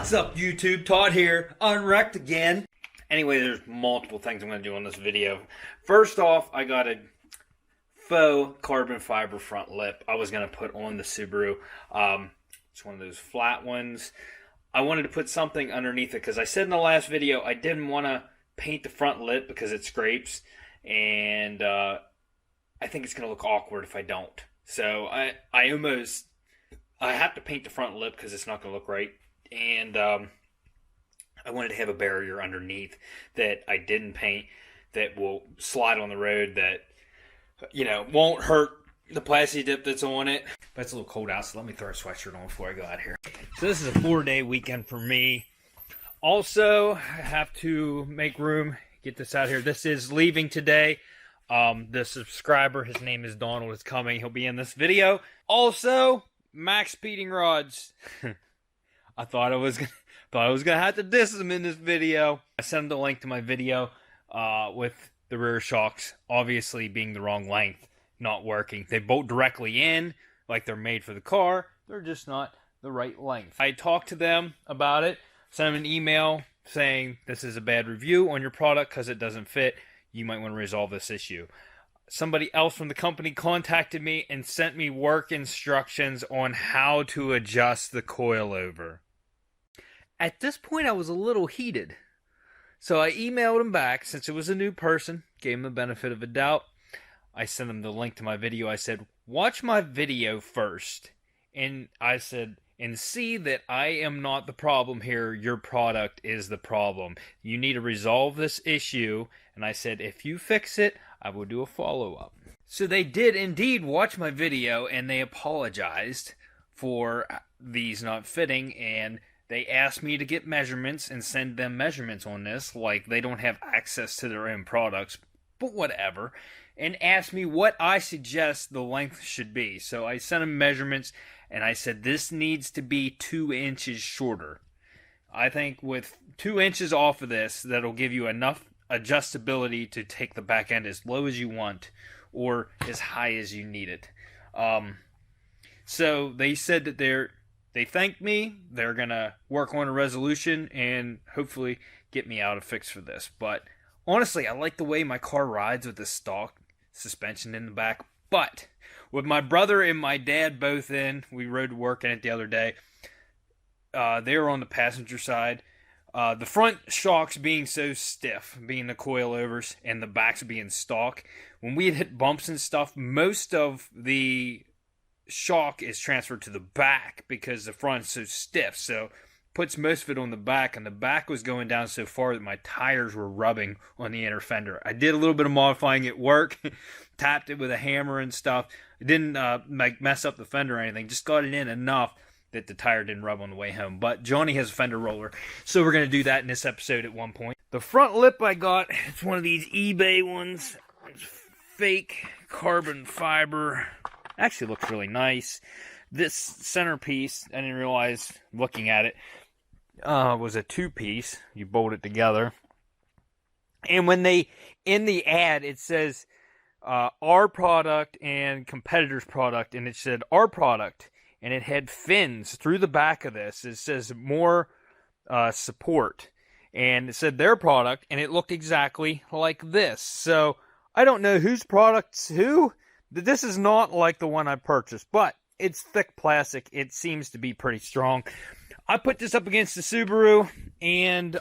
What's up, YouTube? Todd here, unwrecked again. Anyway, there's multiple things I'm going to do on this video. First off, I got a faux carbon fiber front lip I was going to put on the Subaru. It's one of those flat ones. I wanted to put something underneath it because I said in the last video I didn't want to paint the front lip because it scrapes, and I think it's going to look awkward if I don't. So I have to paint the front lip because it's not going to look right. And I wanted to have a barrier underneath that I didn't paint that will slide on the road that, you know, won't hurt the plasti dip that's on it. But it's a little cold out, so let me throw a sweatshirt on before I go out here. So this is a 4-day weekend for me. Also, I have to make room, get this out here. This is leaving today. The subscriber, his name is Donald, is coming. He'll be in this video. Also, max speeding rods. I thought I was gonna have to diss them in this video. I sent him the link to my video with the rear shocks obviously being the wrong length, not working. They bolt directly in like they're made for the car. They're just not the right length. I talked to them about it, sent them an email saying this is a bad review on your product because it doesn't fit. You might want to resolve this issue. Somebody else from the company contacted me and sent me work instructions on how to adjust the coilover. At this point, I was a little heated. So I emailed him back, since it was a new person, gave him the benefit of a doubt. I sent him the link to my video. I said, watch my video first. And I said, and see that I am not the problem here. Your product is the problem. You need to resolve this issue. And I said, if you fix it, I will do a follow-up. So they did indeed watch my video, and they apologized for these not fitting, and they asked me to get measurements and send them measurements on this, like they don't have access to their own products, but whatever, and asked me what I suggest the length should be. So I sent them measurements, and I said this needs to be 2 inches shorter. I think with 2 inches off of this, that'll give you enough adjustability to take the back end as low as you want or as high as you need it. So they said that they thanked me. They're going to work on a resolution and hopefully get me out a fix for this. But honestly, I like the way my car rides with the stock suspension in the back. But with my brother and my dad both in, we rode to work in it the other day. They were on the passenger side. The front shocks being so stiff, being the coilovers, and the backs being stock. When we had hit bumps and stuff, most of the shock is transferred to the back because the front's so stiff, so puts most of it on the back, and the back was going down so far that my tires were rubbing on the inner fender. I did a little bit of modifying at work, tapped it with a hammer and stuff. It didn't mess up the fender or anything, just got it in enough that the tire didn't rub on the way home. But Johnny has a fender roller, so we're going to do that in this episode at one point. The front lip I got, it's one of these eBay ones. It's fake carbon fiber. Actually looks really nice. This centerpiece, I didn't realize looking at it, was a 2-piece. You bolt it together. And when in the ad, it says our product and competitor's product, and it said our product, and it had fins through the back of this. It says more support, and it said their product, and it looked exactly like this. So I don't know whose product's who. This is not like the one I purchased, but it's thick plastic. It seems to be pretty strong. I put this up against the Subaru, and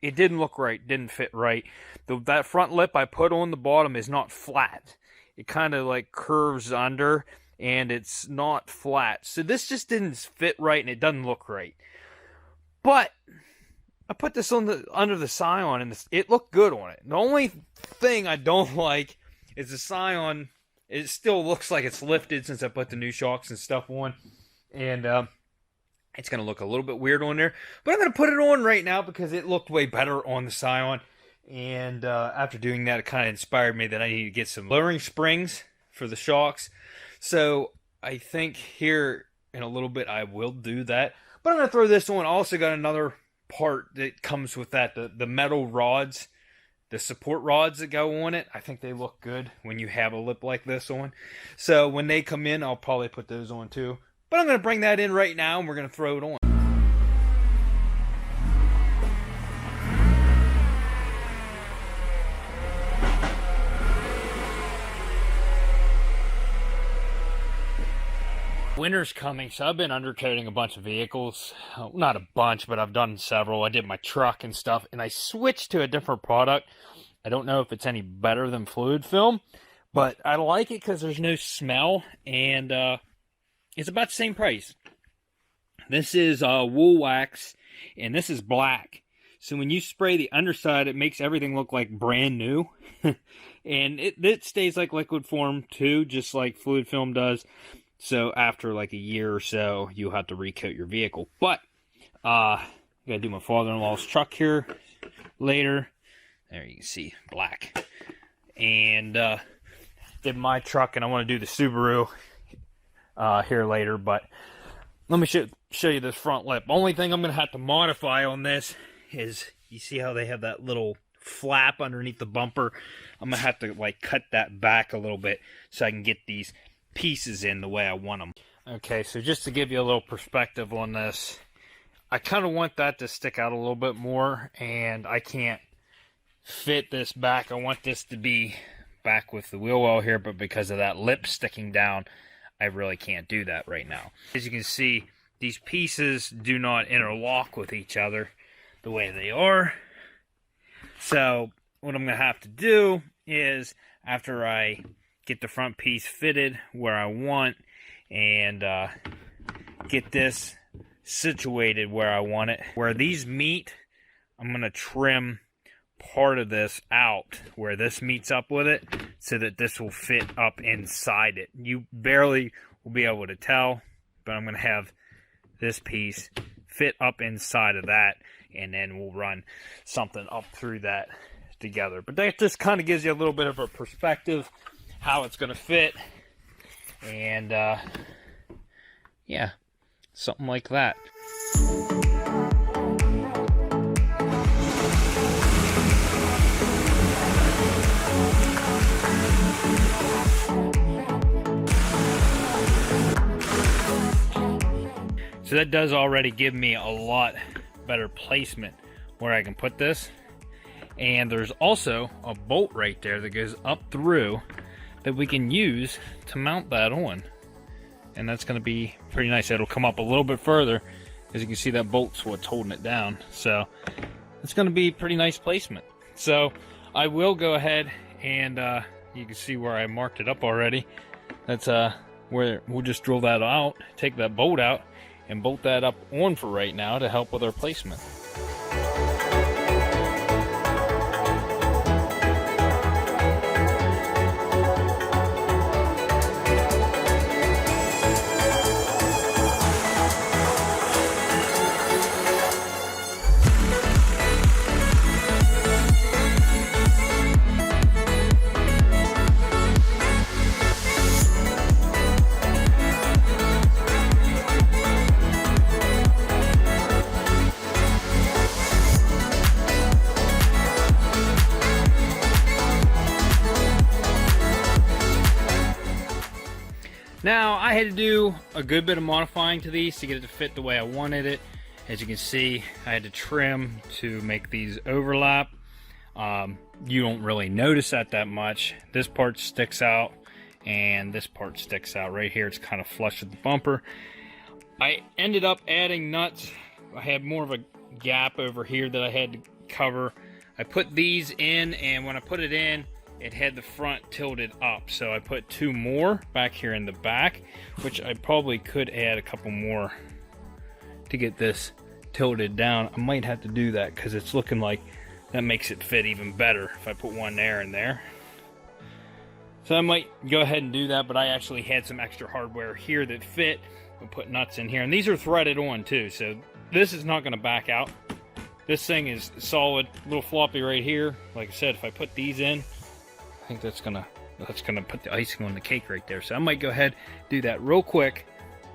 it didn't look right, didn't fit right. That front lip I put on the bottom is not flat. It kind of like curves under, and it's not flat. So this just didn't fit right, and it doesn't look right. But I put this on under the Scion, and it looked good on it. The only thing I don't like is the Scion. It still looks like it's lifted since I put the new shocks and stuff on, and it's going to look a little bit weird on there. But I'm going to put it on right now because it looked way better on the Scion, and after doing that, it kind of inspired me that I need to get some lowering springs for the shocks. So I think here in a little bit I will do that. But I'm going to throw this on. I also got another part that comes with that, the metal rods. The support rods that go on it, I think they look good when you have a lip like this on. So when they come in, I'll probably put those on too. But I'm going to bring that in right now, and we're going to throw it on. winter's coming, so I've been undercoating a bunch of vehicles. Not a bunch, but I've done several. I did my truck and stuff, and I switched to a different product. I don't know if it's any better than fluid film, but I like it because there's no smell, and it's about the same price. This is wool wax, and this is black. So when you spray the underside, it makes everything look like brand new. And it stays like liquid form too, just like fluid film does. So after like a year or so, you'll have to recoat your vehicle. But I gotta do my father-in-law's truck here later. There you can see black. And did my truck, and I want to do the Subaru here later. But let me show you this front lip. Only thing I'm gonna have to modify on this is, you see how they have that little flap underneath the bumper? I'm gonna have to like cut that back a little bit so I can get these pieces in the way I want them. Okay, so just to give you a little perspective on this, I kind of want that to stick out a little bit more, and I can't fit this back. I want this to be back with the wheel well here, but because of that lip sticking down, I really can't do that right now. As you can see, these pieces do not interlock with each other the way they are. So what I'm going to have to do is, after I get the front piece fitted where I want, and get this situated where I want it, where these meet, I'm going to trim part of this out where this meets up with it, so that this will fit up inside it. You barely will be able to tell, but I'm going to have this piece fit up inside of that, and then we'll run something up through that together. But that just kind of gives you a little bit of a perspective how it's going to fit, and yeah, something like that. So that does already give me a lot better placement where I can put this. And there's also a bolt right there that goes up through that we can use to mount that on. And that's going to be pretty nice. It'll come up a little bit further. As you can see, that bolt's what's holding it down. So it's going to be pretty nice placement. So I will go ahead and you can see where I marked it up already. That's where we'll just drill that out, take that bolt out, and bolt that up on for right now to help with our placement. Now, I had to do a good bit of modifying to these to get it to fit the way I wanted it. As you can see, I had to trim to make these overlap. You don't really notice that much. This part sticks out, and this part sticks out. Right here, it's kind of flush with the bumper. I ended up adding nuts. I had more of a gap over here that I had to cover. I put these in, and when I put it in, it had the front tilted up, so I put 2 more back here in the back, which I probably could add a couple more to get this tilted down. I might have to do that because it's looking like that makes it fit even better if I put one there and there. So I might go ahead and do that, but I actually had some extra hardware here that fit. I'll put nuts in here, and these are threaded on too, so this is not going to back out. This thing is solid, a little floppy right here. Like I said, if I put these in, I think that's gonna put the icing on the cake right there. So I might go ahead, do that real quick,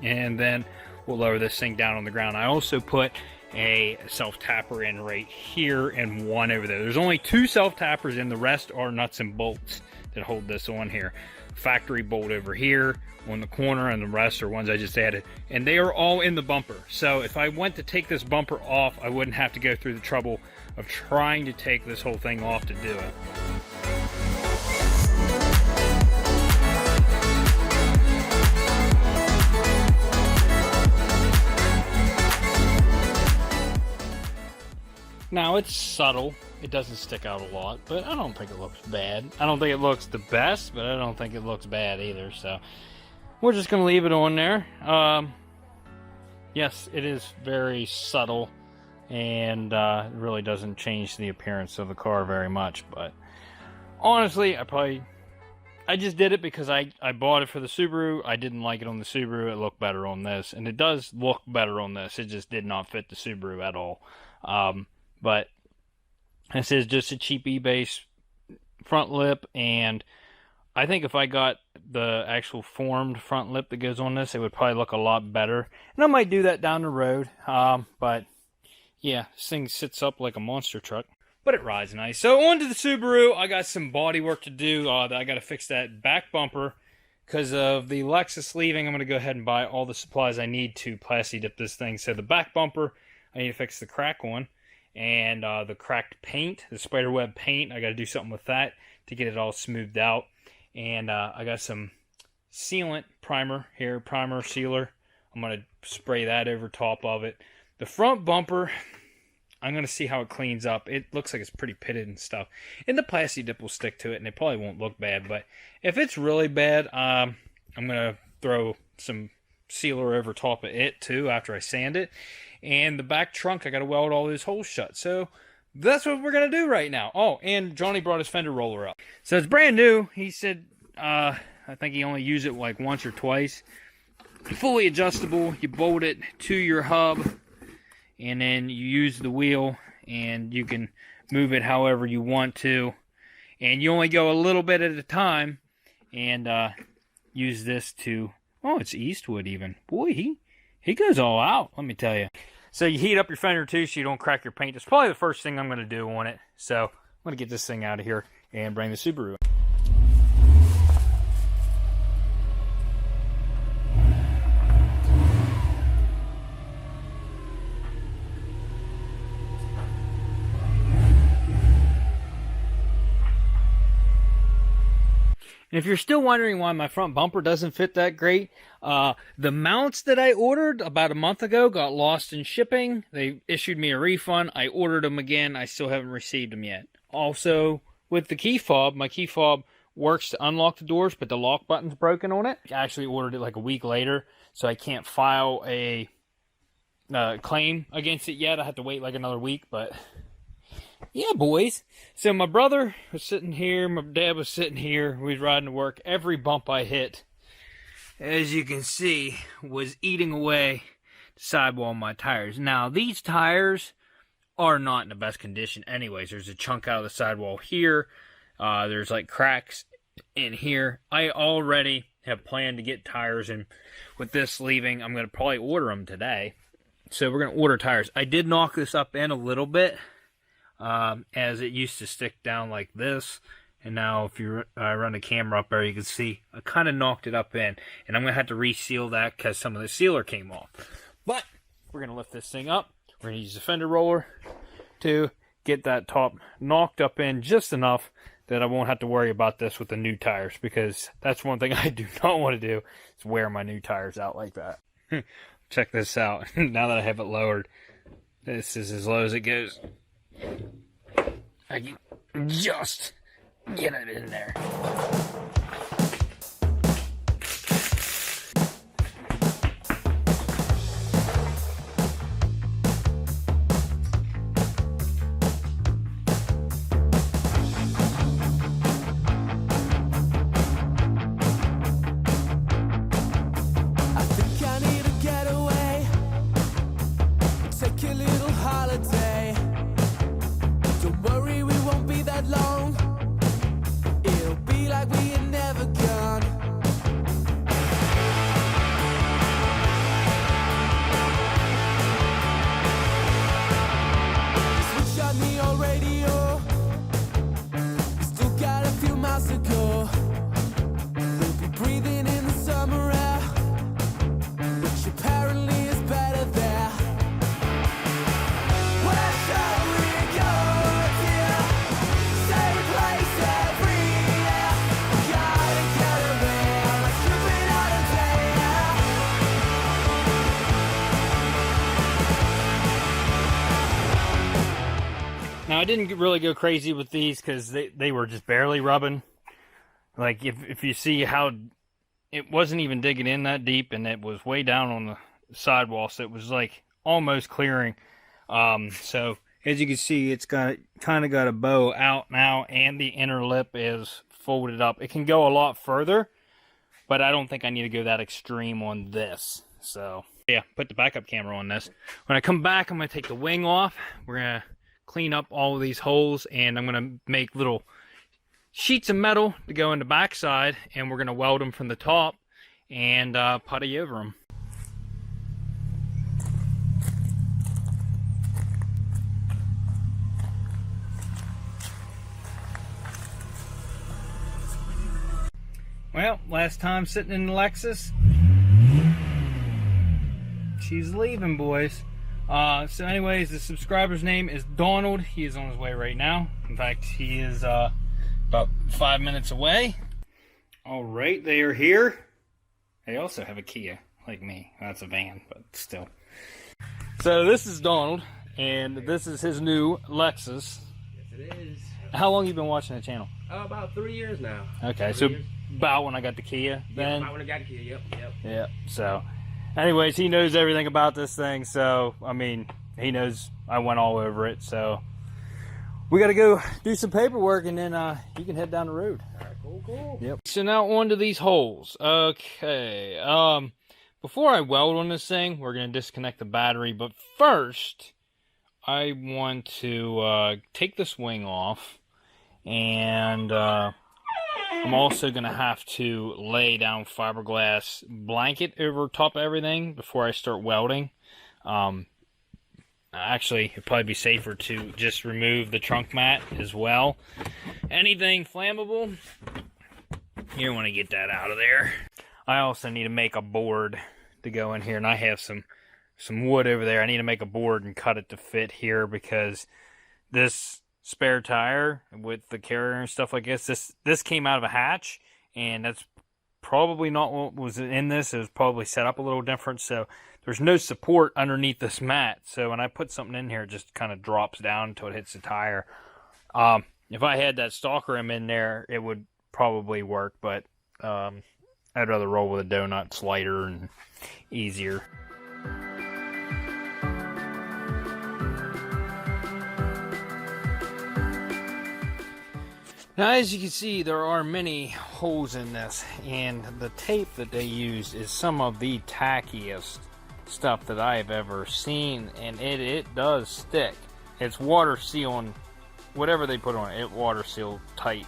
and then we'll lower this thing down on the ground. I also put a self-tapper in right here and one over there. There's only 2 self-tappers in, the rest are nuts and bolts that hold this on here. Factory bolt over here on the corner, and the rest are ones I just added. And they are all in the bumper. So if I went to take this bumper off, I wouldn't have to go through the trouble of trying to take this whole thing off to do it. Now, it's subtle. It doesn't stick out a lot, but I don't think it looks bad. I don't think it looks the best, but I don't think it looks bad either, so we're just going to leave it on there. Yes, it is very subtle, and it really doesn't change the appearance of the car very much, but honestly, I just did it because I bought it for the Subaru. I didn't like it on the Subaru. It looked better on this, and it does look better on this. It just did not fit the Subaru at all. But this is just a cheap eBay front lip, and I think if I got the actual formed front lip that goes on this, it would probably look a lot better. And I might do that down the road. But yeah, this thing sits up like a monster truck, but it rides nice. So on to the Subaru. I got some body work to do. I got to fix that back bumper because of the Lexus leaving. I'm going to go ahead and buy all the supplies I need to plasti dip this thing. So the back bumper, I need to fix the crack on, and the cracked paint, the spiderweb paint. I got to do something with that to get it all smoothed out. And I got some sealant primer here, primer sealer. I'm going to spray that over top of it. The front bumper, I'm going to see how it cleans up. It looks like it's pretty pitted and stuff. And the plasti dip will stick to it, and it probably won't look bad. But if it's really bad, I'm going to throw some sealer over top of it, too, after I sand it. And the back trunk, I got to weld all those holes shut. So that's what we're going to do right now. Oh, and Johnny brought his fender roller up. So it's brand new. He said, I think he only used it like once or twice. Fully adjustable. You bolt it to your hub, and then you use the wheel, and you can move it however you want to. And you only go a little bit at a time, and use this to, oh, it's Eastwood even. Boy, he goes all out, let me tell you. So you heat up your fender too so you don't crack your paint. It's probably the first thing I'm going to do on it. So I'm going to get this thing out of here and bring the Subaru. And if you're still wondering why my front bumper doesn't fit that great, the mounts that I ordered about a month ago got lost in shipping. They issued me a refund. I ordered them again. I still haven't received them yet. Also, with the key fob, my key fob works to unlock the doors, but the lock button's broken on it. I actually ordered it like a week later, so I can't file a claim against it yet. I have to wait like another week, but yeah, boys. So my brother was sitting here, my dad was sitting here, we was riding to work. Every bump I hit, as you can see, was eating away the sidewall of my tires. Now, these tires are not in the best condition anyways. There's a chunk out of the sidewall here. There's like cracks in here. I already have planned to get tires, and with this leaving, I'm going to probably order them today. So we're going to order tires. I did knock this up in a little bit, as it used to stick down like this, and now if you run the camera up there, you can see I kind of knocked it up in, and I'm going to have to reseal that because some of the sealer came off. But we're going to lift this thing up. We're going to use the fender roller to get that top knocked up in just enough that I won't have to worry about this with the new tires, because that's one thing I do not want to do, is wear my new tires out like that. Check this out. Now that I have it lowered, this is as low as it goes. I can just get it in there. I think I need to get away, take a little holiday. Don't worry, we won't be that long. It'll be like we had never Now I didn't really go crazy with these because they were just barely rubbing. Like if you see how it wasn't even digging in that deep, and it was way down on the sidewall, so it was like almost clearing. So as you can see, it's kind of got a bow out now, and the inner lip is folded up. It can go a lot further, but I don't think I need to go that extreme on this. So yeah, put the backup camera on this. When I come back, I'm going to take the wing off. We're going to clean up all of these holes, and I'm going to make little sheets of metal to go in the backside, and we're going to weld them from the top and putty over them. Well, last time sitting in the Lexus. She's leaving, boys. So anyways, the subscriber's name is Donald. He is on his way right now. In fact, he is about 5 minutes away. All right, they are here. They also have a Kia, like me. That's a van, but still. So this is Donald, and this is his new Lexus. Yes, it is. How long have you been watching the channel? About 3 years now. Okay, 3 so years. about when I got the Kia, then? Yeah, about when I got here, yep. Yeah, so anyways, he knows everything about this thing, so I mean, he knows I went all over it, so we got to go do some paperwork, and then you can head down the road. All right, cool. Yep. So now on to these holes. Okay, before I weld on this thing, we're going to disconnect the battery, but first I want to take this wing off, and I'm also going to have to lay down fiberglass blanket over top of everything before I start welding. Actually, it'd probably be safer to just remove the trunk mat as well. Anything flammable, you don't want to get that out of there. I also need to make a board to go in here, and I have some wood over there. I need to make a board and cut it to fit here, because this spare tire with the carrier and stuff like this came out of a hatch, and that's probably not what was in this. It was probably set up a little different, so there's no support underneath this mat. So when I put something in here, it just kind of drops down until it hits the tire. If I had that stalker rim in there, it would probably work, but I'd rather roll with a donut. It's lighter and easier. Now, as you can see, there are many holes in this, and the tape that they use is some of the tackiest stuff that I have ever seen, and it does stick. It's water sealing, whatever they put on it, it water sealed tight.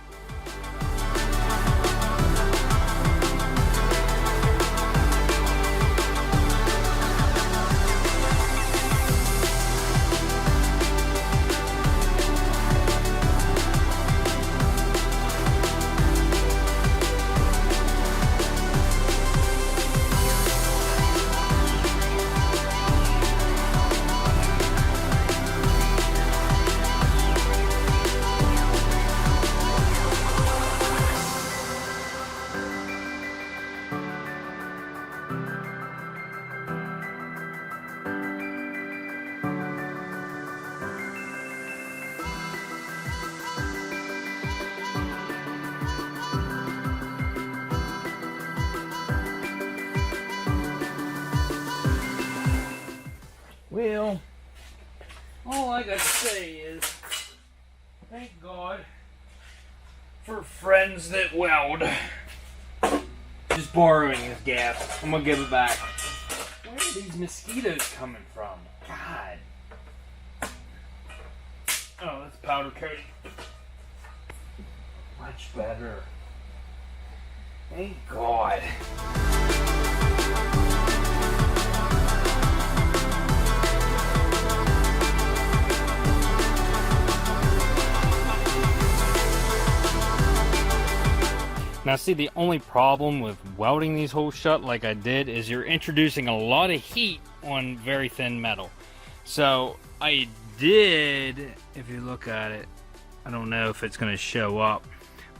Well, all I got to say is, thank God for friends that weld. Just borrowing this gas. I'm gonna give it back. Where are these mosquitoes coming from? God. Oh, that's powder coating. Much better. Thank God. Now see, the only problem with welding these holes shut like I did is you're introducing a lot of heat on very thin metal. So I did, if you look at it, I don't know if it's going to show up,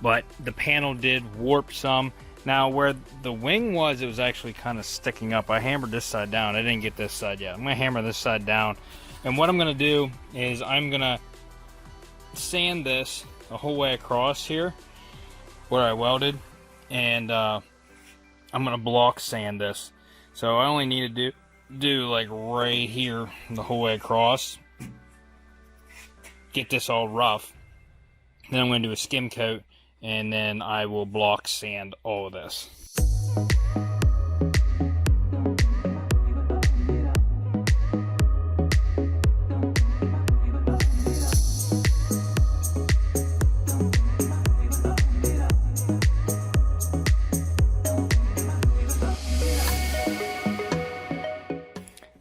but the panel did warp some. Now where the wing was, it was actually kind of sticking up. I hammered this side down. I didn't get this side yet. I'm going to hammer this side down. And what I'm going to do is I'm going to sand this the whole way across here where I welded, and I'm gonna block sand this. So I only need to do like right here the whole way across. Get this all rough. Then I'm gonna do a skim coat, and then I will block sand all of this.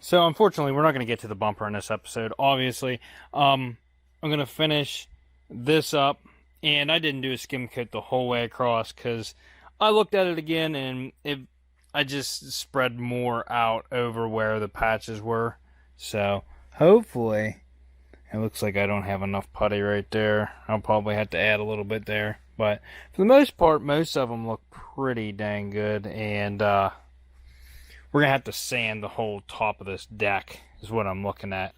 So unfortunately, we're not going to get to the bumper in this episode, obviously. I'm going to finish this up, and I didn't do a skim coat the whole way across because I looked at it again, and I just spread more out over where the patches were. So hopefully, it looks like I don't have enough putty right there. I'll probably have to add a little bit there. But for the most part, most of them look pretty dang good, and we're going to have to sand the whole top of this deck is what I'm looking at.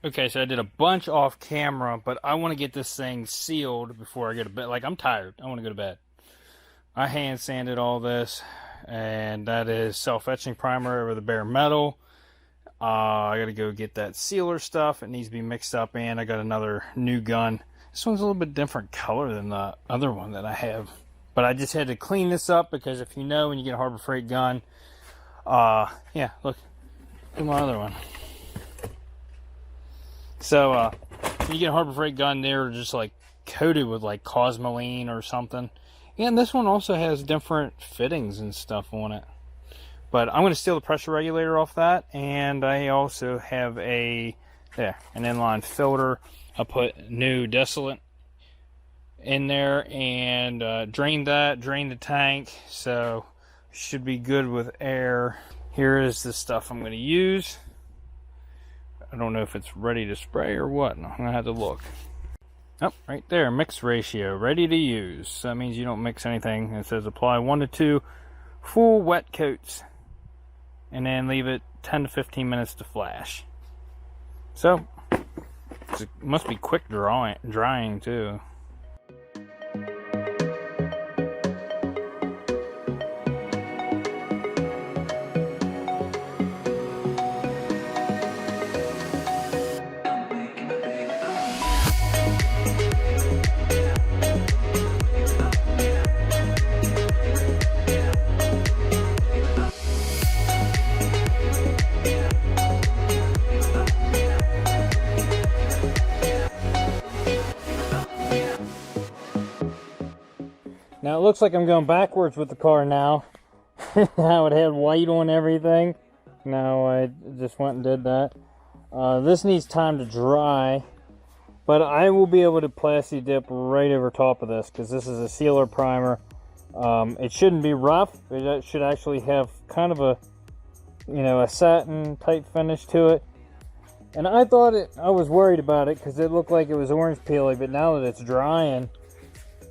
Okay, so I did a bunch off camera, but I want to get this thing sealed before I go to bed. Like, I'm tired. I want to go to bed. I hand sanded all this, and that is self-etching primer over the bare metal. I got to go get that sealer stuff. It needs to be mixed up, and I got another new gun. This one's a little bit different color than the other one that I have. But I just had to clean this up because if you know when you get a Harbor Freight gun, yeah, look at my other one. So, when you get a Harbor Freight gun, they're just like coated with like Cosmoline or something. And this one also has different fittings and stuff on it. But I'm going to steal the pressure regulator off that, and I also have an inline filter. I put new distillate in there and drained the tank, so should be good with air. Here is the stuff I'm going to use. I don't know if it's ready to spray or what. I'm going to have to look. Oh, right there, mix ratio, ready to use. So that means you don't mix anything. It says apply 1 to 2 full wet coats, and then leave it 10 to 15 minutes to flash. So, it must be quick drying too. Now it looks like I'm going backwards with the car now. How it had white on everything. Now I just went and did that. This needs time to dry, but I will be able to plasti dip right over top of this because this is a sealer primer. It shouldn't be rough. It should actually have kind of a satin type finish to it. And I was worried about it because it looked like it was orange peely, but now that it's drying,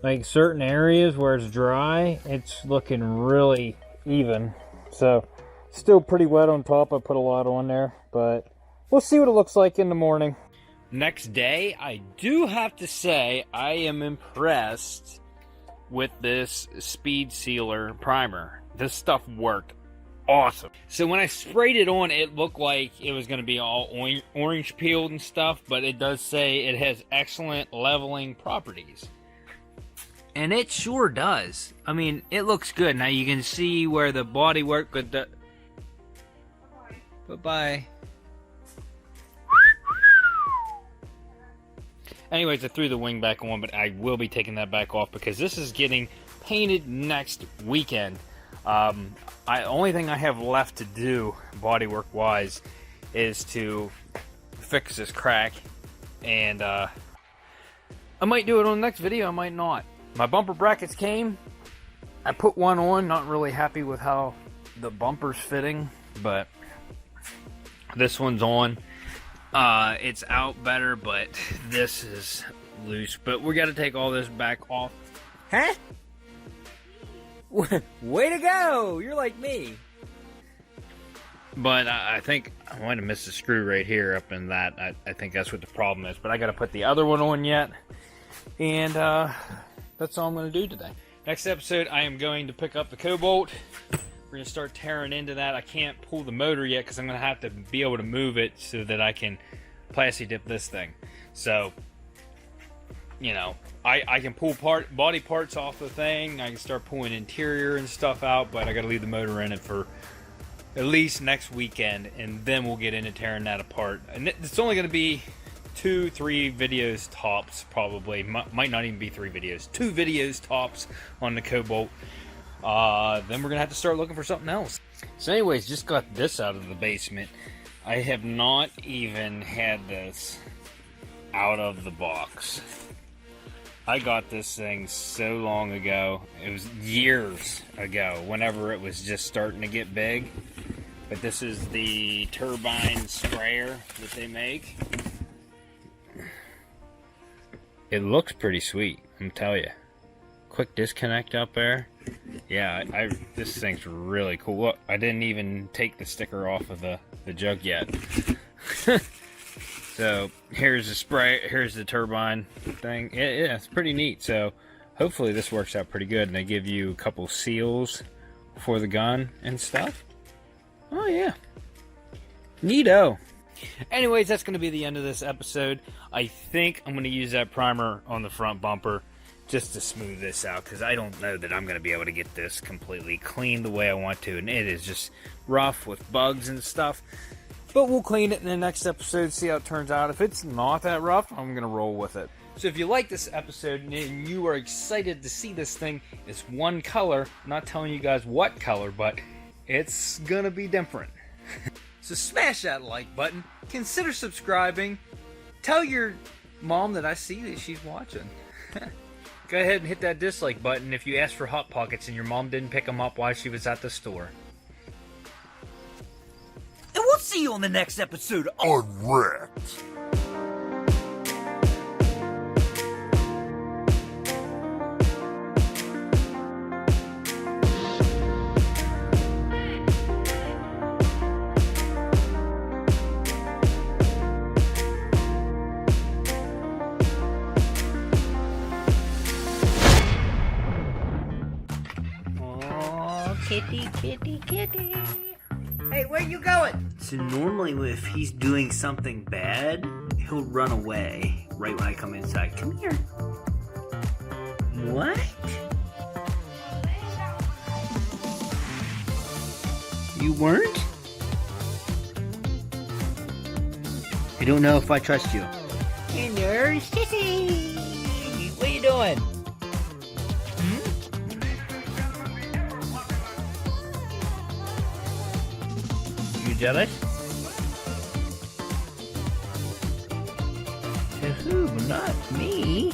like certain areas where it's dry, it's looking really even. So still pretty wet on top. I put a lot on there, but we'll see what it looks like in the morning. Next day, I do have to say I am impressed with this speed sealer primer. This stuff worked awesome. So when I sprayed it on, it looked like it was going to be all orange peeled and stuff, but it does say it has excellent leveling properties. And it sure does. I mean, it looks good. Now you can see where the body work with the... Bye-bye. Anyways, I threw the wing back on, but I will be taking that back off because this is getting painted next weekend. Only thing I have left to do, bodywork wise, is to fix this crack. And I might do it on the next video, I might not. My bumper brackets came. I put one on, not really happy with how the bumper's fitting, but this one's on. It's out better, but this is loose. But we got to take all this back off. Huh? Way to go! You're like me. But I think I might have missed a screw right here up in that. I think that's what the problem is. But I got to put the other one on yet. And that's all I'm going to do today. Next episode, I am going to pick up the Cobalt. We're going to start tearing into that. I can't pull the motor yet because I'm going to have to be able to move it so that I can plasti dip this thing. So, you know, I can pull body parts off the thing. I can start pulling interior and stuff out, but I got to leave the motor in it for at least next weekend, and then we'll get into tearing that apart. And it's only going to be 2-3 videos tops, probably. Might not even be 3 videos. 2 videos tops on the Cobalt. Then we're gonna have to start looking for something else. So anyways, just got this out of the basement. I have not even had this out of the box. I got this thing so long ago. It was years ago, whenever it was just starting to get big. But this is the turbine sprayer that they make. It looks pretty sweet, I'm telling you. Quick disconnect up there. Yeah, this thing's really cool. Look, I didn't even take the sticker off of the jug yet. So here's the spray, here's the turbine thing. Yeah, it's pretty neat. So hopefully this works out pretty good, and they give you a couple seals for the gun and stuff. Oh yeah, neato. Anyways, that's going to be the end of this episode. I think I'm going to use that primer on the front bumper just to smooth this out, because I don't know that I'm going to be able to get this completely clean the way I want to, and it is just rough with bugs and stuff. But we'll clean it in the next episode, see how it turns out. If it's not that rough, I'm going to roll with it. So if you like this episode and you are excited to see this thing, it's one color. I'm not telling you guys what color, but it's going to be different. So smash that like button, consider subscribing, tell your mom that I see that she's watching. Go ahead and hit that dislike button if you asked for Hot Pockets and your mom didn't pick them up while she was at the store. And we'll see you on the next episode on WRX. Kitty, kitty, kitty. Hey, where you going? So normally if he's doing something bad, he'll run away right when I come inside. Come here. What? You weren't? I don't know if I trust you. Hey, nurse. What are you doing? You jealous? To who? Not me.